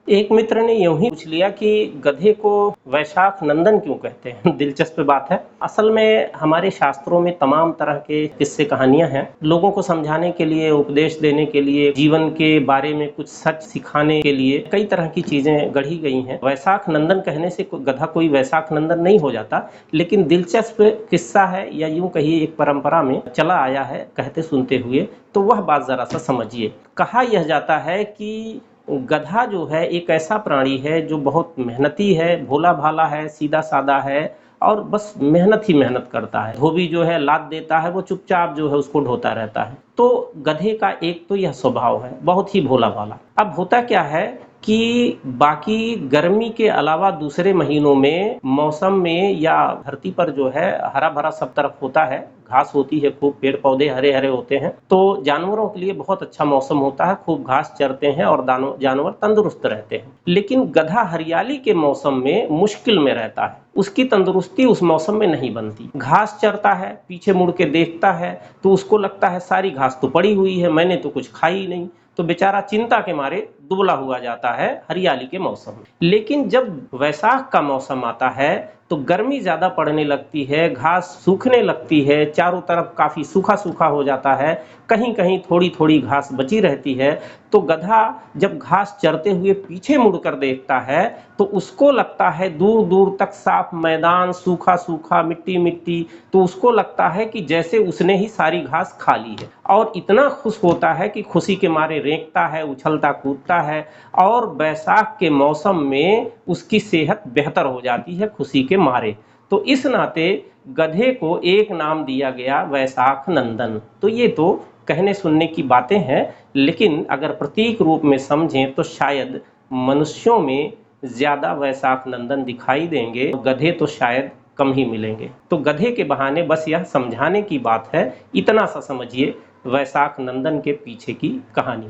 एक मित्र ने यूं ही पूछ लिया कि गधे को वैशाख नंदन क्यों कहते हैं। दिलचस्प बात है। असल में हमारे शास्त्रों में तमाम तरह के किस्से कहानियां हैं, लोगों को समझाने के लिए, उपदेश देने के लिए, जीवन के बारे में कुछ सच सिखाने के लिए कई तरह की चीजें गढ़ी गई हैं। वैशाख नंदन कहने से गधा कोई वैशाख नंदन नहीं हो जाता, लेकिन दिलचस्प किस्सा है, या यूं कहिए एक परंपरा में चला आया है कहते सुनते हुए। तो वह बात जरा सा समझिए। कहा यह जाता है कि गधा जो है एक ऐसा प्राणी है जो बहुत मेहनती है, भोला भाला है, सीधा सादा है और बस मेहनत ही मेहनत करता है। धोबी जो है लाद देता है, वो चुपचाप जो है उसको ढोता रहता है। तो गधे का एक तो यह स्वभाव है, बहुत ही भोला भाला। अब होता क्या है कि बाकी गर्मी के अलावा दूसरे महीनों में मौसम में या धरती पर जो है हरा भरा सब तरफ होता है, घास होती है, खूब पेड़ पौधे हरे हरे होते हैं, तो जानवरों के लिए बहुत अच्छा मौसम होता है, खूब घास चरते हैं और जानवर तंदुरुस्त रहते हैं। लेकिन गधा हरियाली के मौसम में मुश्किल में रहता है, उसकी तंदुरुस्ती उस मौसम में नहीं बनती। घास चरता है, पीछे मुड़ के देखता है तो उसको लगता है सारी घास तो पड़ी हुई है, मैंने तो कुछ खाई नहीं, तो बेचारा चिंता के मारे दुबला हुआ जाता है हरियाली के मौसम में। लेकिन जब वैशाख का मौसम आता है तो गर्मी ज्यादा पड़ने लगती है, घास सूखने लगती है, चारों तरफ काफी सूखा सूखा हो जाता है, कहीं कहीं थोड़ी थोड़ी घास बची रहती है। तो गधा जब घास चरते हुए पीछे मुड़कर देखता है तो उसको लगता है दूर दूर तक साफ मैदान, सूखा सूखा, मिट्टी मिट्टी। तो उसको लगता है कि जैसे उसने ही सारी घास खा ली है, और इतना खुश होता है कि खुशी के मारे रेंकता है, उछलता कूदता है, और बैसाख के मौसम में उसकी सेहत बेहतर हो जाती है खुशी के मारे। तो इस नाते गधे को एक नाम दिया गया वैशाख नंदन। तो ये तो कहने सुनने की बातें हैं, लेकिन अगर प्रतीक रूप में समझें तो शायद मनुष्यों में ज्यादा वैशाख नंदन दिखाई देंगे, गधे तो शायद कम ही मिलेंगे। तो गधे के बहाने बस यह समझाने की बात है, इतना सा समझिए वैशाख नंदन के पीछे की कहानी।